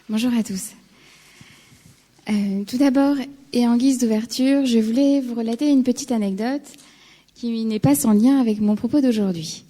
Bonjour à tous. Tout d'abord, et en guise d'ouverture, je voulais vous relater une petite anecdote qui n'est pas sans lien avec mon propos d'aujourd'hui.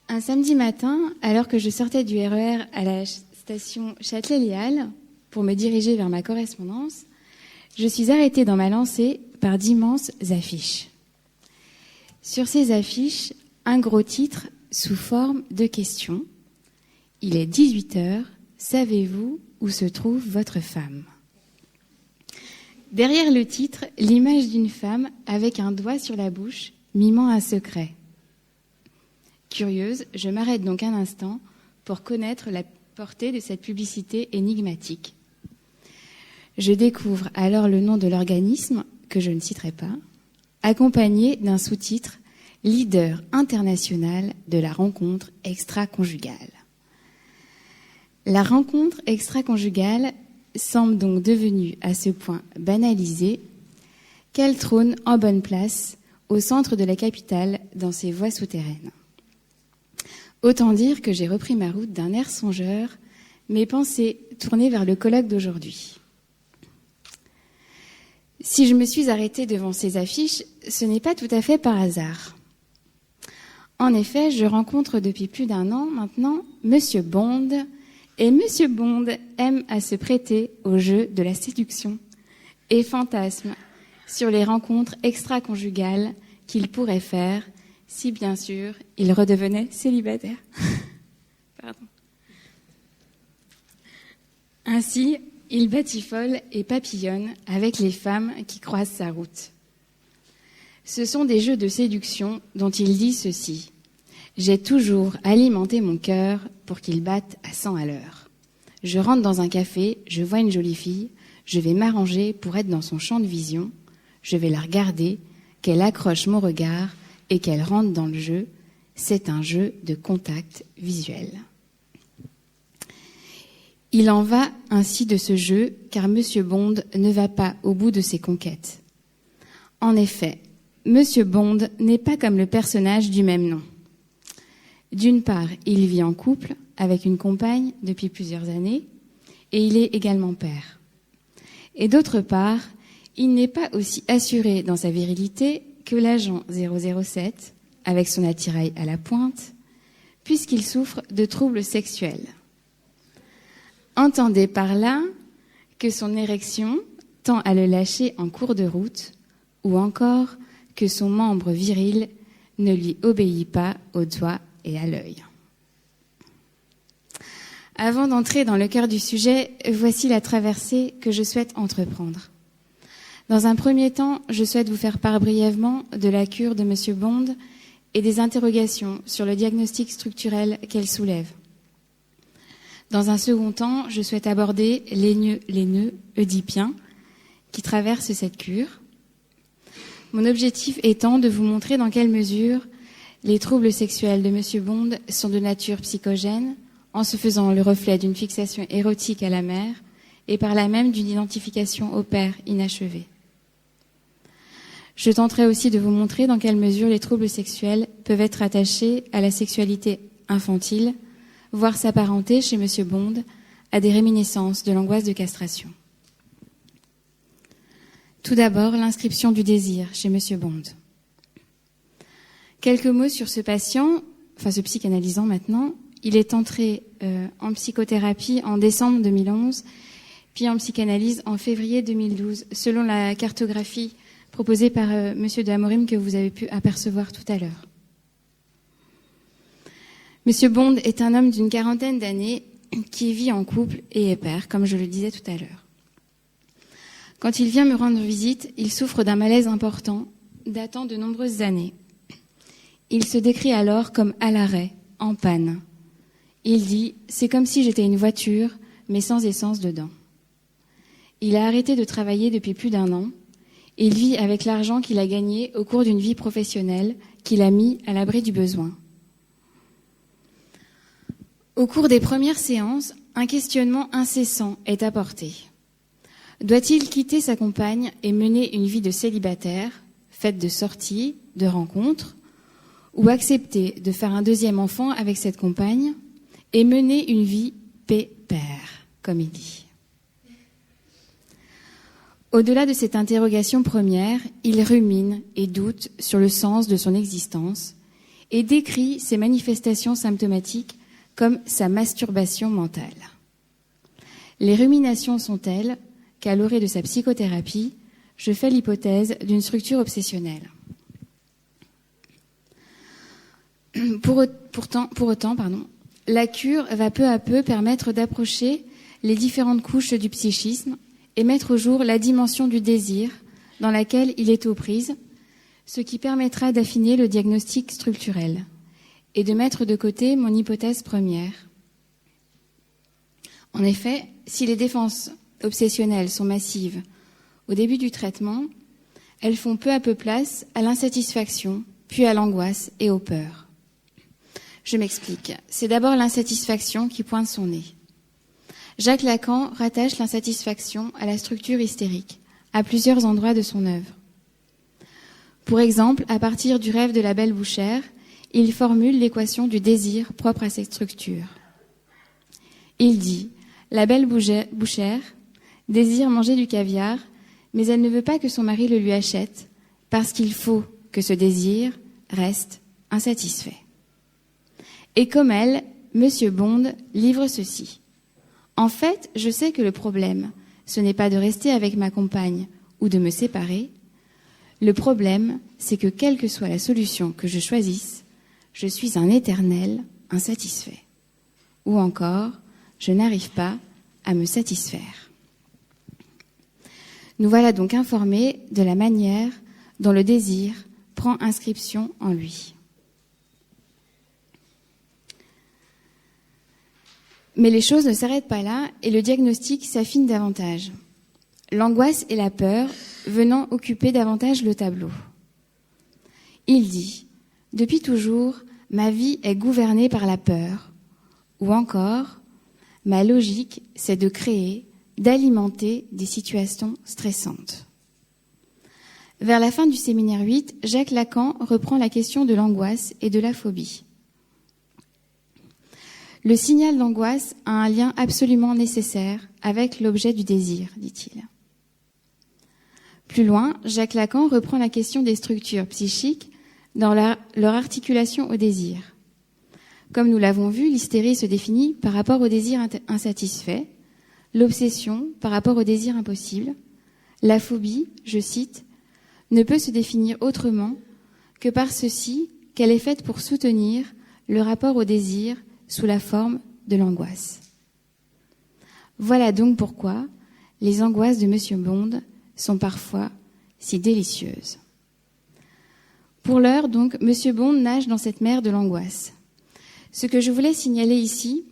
Un samedi matin, alors que je sortais du RER à la station Châtelet-Les Halles pour me diriger vers ma correspondance, je suis arrêtée dans ma lancée par d'immenses affiches. Sur ces affiches, un gros titre sous forme de question. Il est 18h. Savez-vous où se trouve votre femme ? Derrière le titre, l'image d'une femme avec un doigt sur la bouche, mimant un secret. Curieuse, je m'arrête donc un instant pour connaître la portée de cette publicité énigmatique. Je découvre alors le nom de l'organisme, que je ne citerai pas, accompagné d'un sous-titre « Leader international de la rencontre extra-conjugale ». La rencontre extra-conjugale semble donc devenue à ce point banalisée qu'elle trône en bonne place au centre de la capitale dans ses voies souterraines. Autant dire que j'ai repris ma route d'un air songeur, mes pensées tournées vers le colloque d'aujourd'hui. Si je me suis arrêtée devant ces affiches, ce n'est pas tout à fait par hasard. En effet, je rencontre depuis plus d'un an maintenant Monsieur Bond, et Monsieur Bond aime à se prêter au jeu de la séduction et fantasme sur les rencontres extra-conjugales qu'il pourrait faire si, bien sûr, il redevenait célibataire. Pardon. Ainsi, il batifole et papillonne avec les femmes qui croisent sa route. Ce sont des jeux de séduction dont il dit ceci. J'ai toujours alimenté mon cœur pour qu'il batte à 100 à l'heure. Je rentre dans un café, je vois une jolie fille, je vais m'arranger pour être dans son champ de vision, je vais la regarder, qu'elle accroche mon regard et qu'elle rentre dans le jeu. C'est un jeu de contact visuel. Il en va ainsi de ce jeu, car Monsieur Bond ne va pas au bout de ses conquêtes. En effet, Monsieur Bond n'est pas comme le personnage du même nom. D'une part, il vit en couple avec une compagne depuis plusieurs années et il est également père. Et d'autre part, il n'est pas aussi assuré dans sa virilité que l'agent 007 avec son attirail à la pointe, puisqu'il souffre de troubles sexuels. Entendez par là que son érection tend à le lâcher en cours de route ou encore que son membre viril ne lui obéit pas au doigt et à l'œil. Avant d'entrer dans le cœur du sujet, voici la traversée que je souhaite entreprendre. Dans un premier temps, je souhaite vous faire part brièvement de la cure de Monsieur Bond et des interrogations sur le diagnostic structurel qu'elle soulève. Dans un second temps, je souhaite aborder les nœuds oedipiens qui traversent cette cure. Mon objectif étant de vous montrer dans quelle mesure les troubles sexuels de Monsieur Bond sont de nature psychogène, en se faisant le reflet d'une fixation érotique à la mère et par là même d'une identification au père inachevée. Je tenterai aussi de vous montrer dans quelle mesure les troubles sexuels peuvent être attachés à la sexualité infantile, voire s'apparenter chez Monsieur Bond à des réminiscences de l'angoisse de castration. Tout d'abord, l'inscription du désir chez Monsieur Bond. Quelques mots sur ce patient, ce psychanalysant maintenant. Il est entré en psychothérapie en décembre 2011, puis en psychanalyse en février 2012, selon la cartographie proposée par Monsieur de Amorim que vous avez pu apercevoir tout à l'heure. Monsieur Bond est un homme d'une quarantaine d'années qui vit en couple et est père, comme je le disais tout à l'heure. Quand il vient me rendre visite, il souffre d'un malaise important, datant de nombreuses années. Il se décrit alors comme à l'arrêt, en panne. Il dit « C'est comme si j'étais une voiture, mais sans essence dedans ». Il a arrêté de travailler depuis plus d'1 an. Il vit avec l'argent qu'il a gagné au cours d'une vie professionnelle qu'il a mis à l'abri du besoin. Au cours des premières séances, un questionnement incessant est apporté. Doit-il quitter sa compagne et mener une vie de célibataire, faite de sorties, de rencontres, ou accepter de faire un 2e enfant avec cette compagne et mener une vie pépère, comme il dit. Au-delà de cette interrogation première, il rumine et doute sur le sens de son existence et décrit ses manifestations symptomatiques comme sa masturbation mentale. Les ruminations sont telles qu'à l'orée de sa psychothérapie, je fais l'hypothèse d'une structure obsessionnelle. Pour autant, la cure va peu à peu permettre d'approcher les différentes couches du psychisme et mettre au jour la dimension du désir dans laquelle il est aux prises, ce qui permettra d'affiner le diagnostic structurel et de mettre de côté mon hypothèse première. En effet, si les défenses obsessionnelles sont massives au début du traitement, elles font peu à peu place à l'insatisfaction, puis à l'angoisse et aux peurs. Je m'explique. C'est d'abord l'insatisfaction qui pointe son nez. Jacques Lacan rattache l'insatisfaction à la structure hystérique, à plusieurs endroits de son œuvre. Pour exemple, à partir du rêve de la belle bouchère, il formule l'équation du désir propre à cette structure. Il dit « La belle bouchère désire manger du caviar, mais elle ne veut pas que son mari le lui achète, parce qu'il faut que ce désir reste insatisfait. » Et comme elle, Monsieur Bond livre ceci. « En fait, je sais que le problème, ce n'est pas de rester avec ma compagne ou de me séparer. Le problème, c'est que quelle que soit la solution que je choisisse, je suis un éternel insatisfait. Ou encore, je n'arrive pas à me satisfaire. » Nous voilà donc informés de la manière dont le désir prend inscription en lui. Mais les choses ne s'arrêtent pas là et le diagnostic s'affine davantage. L'angoisse et la peur venant occuper davantage le tableau. Il dit « Depuis toujours, ma vie est gouvernée par la peur. » Ou encore « Ma logique, c'est de créer, d'alimenter des situations stressantes. » Vers la fin du séminaire 8, Jacques Lacan reprend la question de l'angoisse et de la phobie. Le signal d'angoisse a un lien absolument nécessaire avec l'objet du désir, dit-il. Plus loin, Jacques Lacan reprend la question des structures psychiques dans leur articulation au désir. Comme nous l'avons vu, l'hystérie se définit par rapport au désir insatisfait, l'obsession par rapport au désir impossible. La phobie, je cite, ne peut se définir autrement que par ceci qu'elle est faite pour soutenir le rapport au désir sous la forme de l'angoisse. Voilà donc pourquoi les angoisses de Monsieur Bond sont parfois si délicieuses. Pour l'heure, donc, Monsieur Bond nage dans cette mer de l'angoisse. Ce que je voulais signaler ici,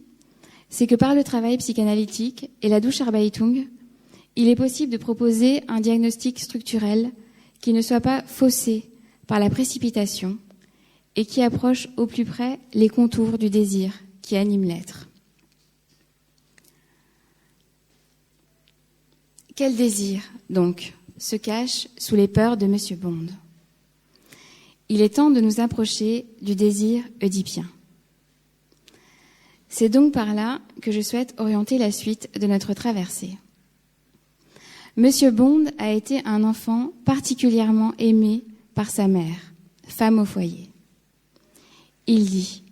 c'est que par le travail psychanalytique et la Duschaarbeitung, il est possible de proposer un diagnostic structurel qui ne soit pas faussé par la précipitation et qui approche au plus près les contours du désir qui anime l'être. Quel désir, donc, se cache sous les peurs de Monsieur Bond ? Il est temps de nous approcher du désir oedipien. C'est donc par là que je souhaite orienter la suite de notre traversée. Monsieur Bond a été un enfant particulièrement aimé par sa mère, femme au foyer. Il dit,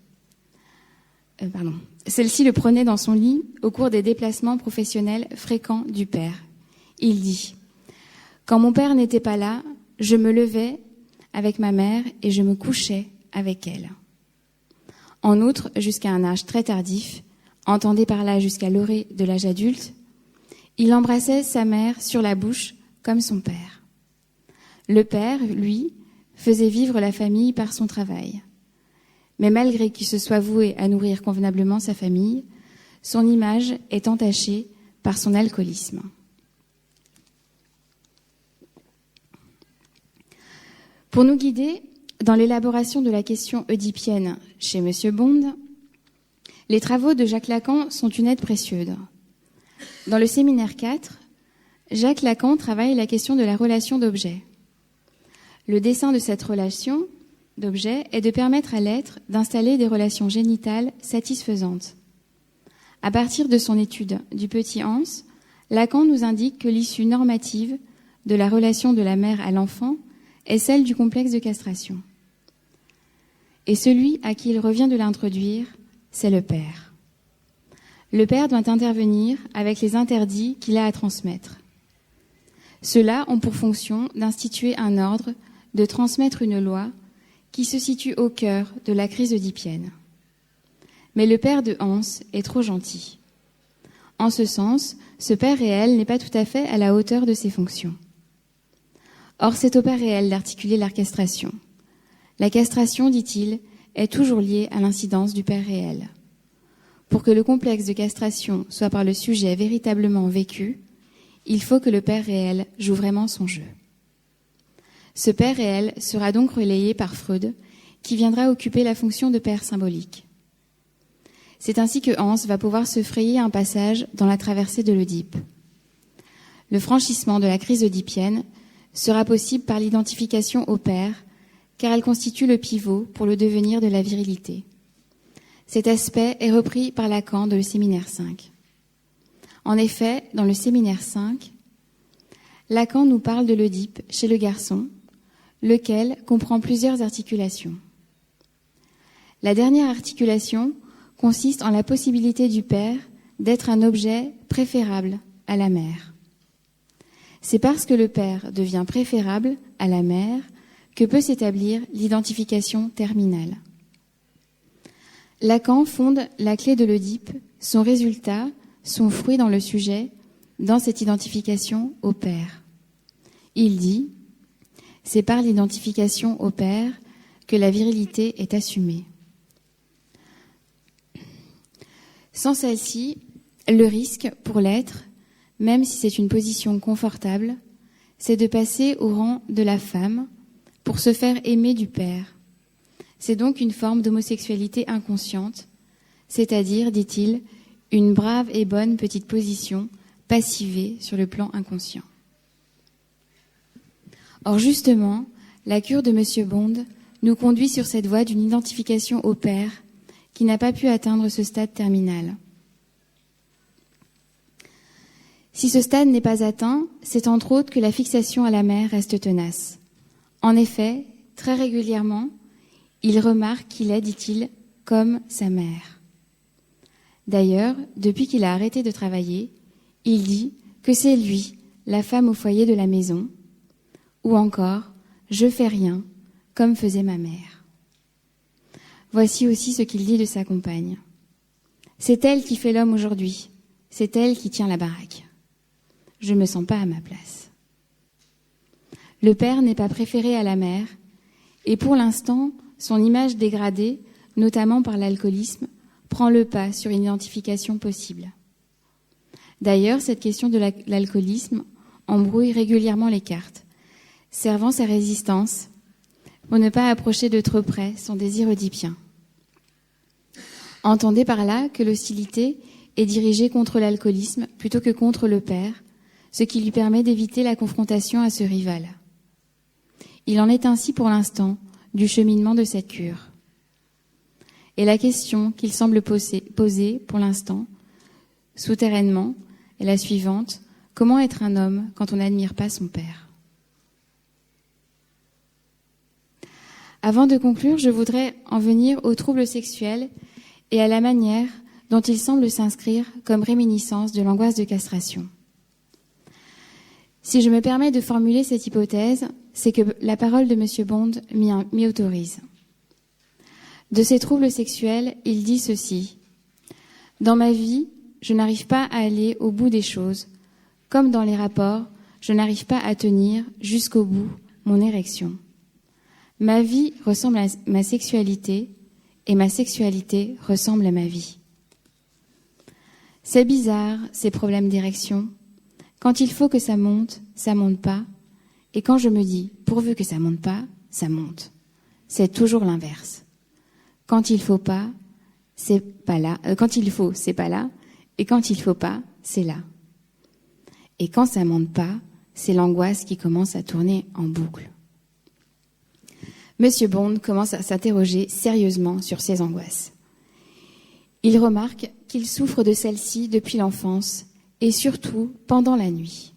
celle-ci le prenait dans son lit au cours des déplacements professionnels fréquents du père. Il dit, quand mon père n'était pas là, je me levais avec ma mère et je me couchais avec elle. En outre, jusqu'à un âge très tardif, entendez par là jusqu'à l'orée de l'âge adulte, il embrassait sa mère sur la bouche comme son père. Le père, lui, faisait vivre la famille par son travail. Mais malgré qu'il se soit voué à nourrir convenablement sa famille, son image est entachée par son alcoolisme. Pour nous guider dans l'élaboration de la question oedipienne chez Monsieur Bond, les travaux de Jacques Lacan sont une aide précieuse. Dans le séminaire 4, Jacques Lacan travaille la question de la relation d'objet. Le dessein de cette relation d'objet est de permettre à l'être d'installer des relations génitales satisfaisantes. À partir de son étude du petit Hans, Lacan nous indique que l'issue normative de la relation de la mère à l'enfant est celle du complexe de castration. Et celui à qui il revient de l'introduire, c'est le père. Le père doit intervenir avec les interdits qu'il a à transmettre. Ceux-là ont pour fonction d'instituer un ordre, de transmettre une loi qui se situe au cœur de la crise oedipienne. Mais le père de Hans est trop gentil. En ce sens, ce père réel n'est pas tout à fait à la hauteur de ses fonctions. Or, c'est au père réel d'articuler la castration. La castration, dit-il, est toujours liée à l'incidence du père réel. Pour que le complexe de castration soit par le sujet véritablement vécu, il faut que le père réel joue vraiment son jeu. Ce père réel sera donc relayé par Freud, qui viendra occuper la fonction de père symbolique. C'est ainsi que Hans va pouvoir se frayer un passage dans la traversée de l'Oedipe. Le franchissement de la crise oedipienne sera possible par l'identification au père, car elle constitue le pivot pour le devenir de la virilité. Cet aspect est repris par Lacan dans le séminaire 5. En effet, dans le séminaire 5, Lacan nous parle de l'Oedipe chez le garçon, lequel comprend plusieurs articulations. La dernière articulation consiste en la possibilité du père d'être un objet préférable à la mère. C'est parce que le père devient préférable à la mère que peut s'établir l'identification terminale. Lacan fonde la clé de l'Oedipe, son résultat, son fruit dans le sujet, dans cette identification au père. Il dit « C'est par l'identification au père que la virilité est assumée. » Sans celle-ci, le risque pour l'être, même si c'est une position confortable, c'est de passer au rang de la femme pour se faire aimer du père. C'est donc une forme d'homosexualité inconsciente, c'est-à-dire, dit-il, une brave et bonne petite position passivée sur le plan inconscient. Or justement, la cure de M. Bond nous conduit sur cette voie d'une identification au père qui n'a pas pu atteindre ce stade terminal. Si ce stade n'est pas atteint, c'est entre autres que la fixation à la mère reste tenace. En effet, très régulièrement, il remarque qu'il est, dit-il, comme sa mère. D'ailleurs, depuis qu'il a arrêté de travailler, il dit que c'est lui, la femme au foyer de la maison, ou encore « je fais rien, comme faisait ma mère ». Voici aussi ce qu'il dit de sa compagne. « C'est elle qui fait l'homme aujourd'hui, c'est elle qui tient la baraque. Je ne me sens pas à ma place. » Le père n'est pas préféré à la mère, et pour l'instant, son image dégradée, notamment par l'alcoolisme, prend le pas sur une identification possible. D'ailleurs, cette question de l'alcoolisme embrouille régulièrement les cartes, servant sa résistance pour ne pas approcher de trop près son désir oedipien. Entendez par là que l'hostilité est dirigée contre l'alcoolisme plutôt que contre le père, ce qui lui permet d'éviter la confrontation à ce rival. Il en est ainsi pour l'instant du cheminement de cette cure. Et la question qu'il semble poser pour l'instant, souterrainement, est la suivante: comment être un homme quand on n'admire pas son père? Avant de conclure, je voudrais en venir aux troubles sexuels et à la manière dont ils semblent s'inscrire comme réminiscence de l'angoisse de castration. Si je me permets de formuler cette hypothèse, c'est que la parole de M. Bond m'y autorise. De ces troubles sexuels, il dit ceci: « Dans ma vie, je n'arrive pas à aller au bout des choses. Comme dans les rapports, je n'arrive pas à tenir jusqu'au bout mon érection. Ma vie ressemble à ma sexualité et ma sexualité ressemble à ma vie. C'est bizarre, ces problèmes d'érection. Quand il faut que ça monte pas. Et quand je me dis, pourvu que ça monte pas, ça monte. C'est toujours l'inverse. Quand il faut pas, c'est pas là. Quand il faut, c'est pas là. Et quand il faut pas, c'est là. Et quand ça monte pas, c'est l'angoisse qui commence à tourner en boucle. » Monsieur Bond commence à s'interroger sérieusement sur ses angoisses. Il remarque qu'il souffre de celle-ci depuis l'enfance et surtout pendant la nuit.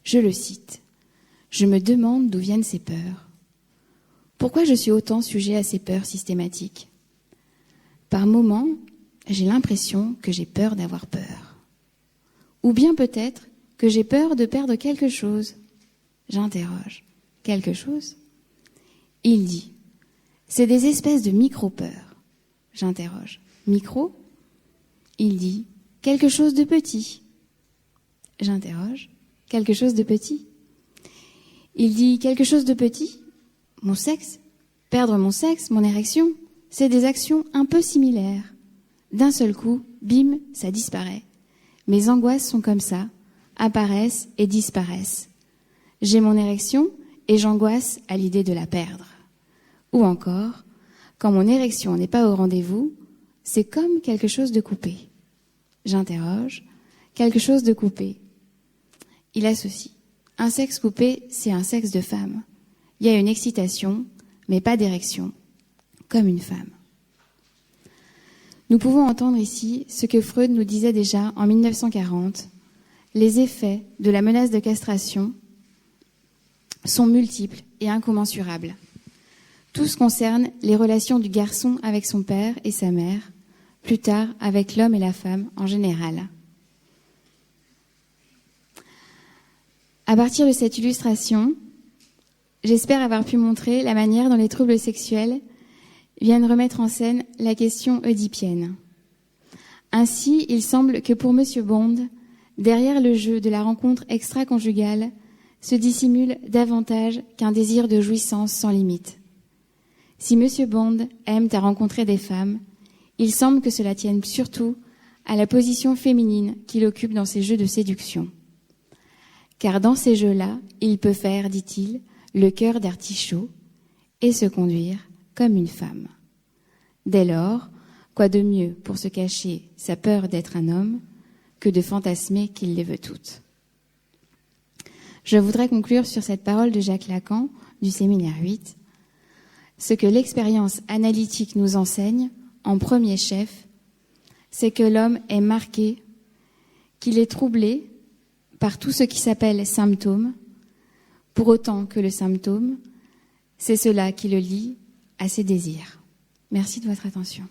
Je le cite. « Je me demande d'où viennent ces peurs. Pourquoi je suis autant sujet à ces peurs systématiques ? Par moments, j'ai l'impression que j'ai peur d'avoir peur. Ou bien peut-être que j'ai peur de perdre quelque chose. J'interroge. Quelque chose ? Il dit, c'est des espèces de micro-peurs. J'interroge. Micro ? Il dit, quelque chose de petit. J'interroge. Quelque chose de petit ? Il dit, quelque chose de petit ? Mon sexe ? Perdre mon sexe, mon érection ? C'est des actions un peu similaires. D'un seul coup, bim, ça disparaît. Mes angoisses sont comme ça, apparaissent et disparaissent. J'ai mon érection et j'angoisse à l'idée de la perdre. Ou encore, quand mon érection n'est pas au rendez-vous, c'est comme quelque chose de coupé. J'interroge, quelque chose de coupé. Il associe. Un sexe coupé, c'est un sexe de femme. Il y a une excitation, mais pas d'érection, comme une femme. Nous pouvons entendre ici ce que Freud nous disait déjà en 1940. Les effets de la menace de castration sont multiples et incommensurables. Tous concernent les relations du garçon avec son père et sa mère, plus tard avec l'homme et la femme en général. À partir de cette illustration, j'espère avoir pu montrer la manière dont les troubles sexuels viennent remettre en scène la question oedipienne. Ainsi, il semble que pour M. Bond, derrière le jeu de la rencontre extra-conjugale se dissimule davantage qu'un désir de jouissance sans limite. Si M. Bond aime à rencontrer des femmes, il semble que cela tienne surtout à la position féminine qu'il occupe dans ses jeux de séduction. Car dans ces jeux-là, il peut faire, dit-il, le cœur d'artichaut et se conduire comme une femme. Dès lors, quoi de mieux pour se cacher sa peur d'être un homme que de fantasmer qu'il les veut toutes. Je voudrais conclure sur cette parole de Jacques Lacan du séminaire 8. Ce que l'expérience analytique nous enseigne, en premier chef, c'est que l'homme est marqué, qu'il est troublé par tout ce qui s'appelle symptôme, pour autant que le symptôme, c'est cela qui le lie à ses désirs. Merci de votre attention.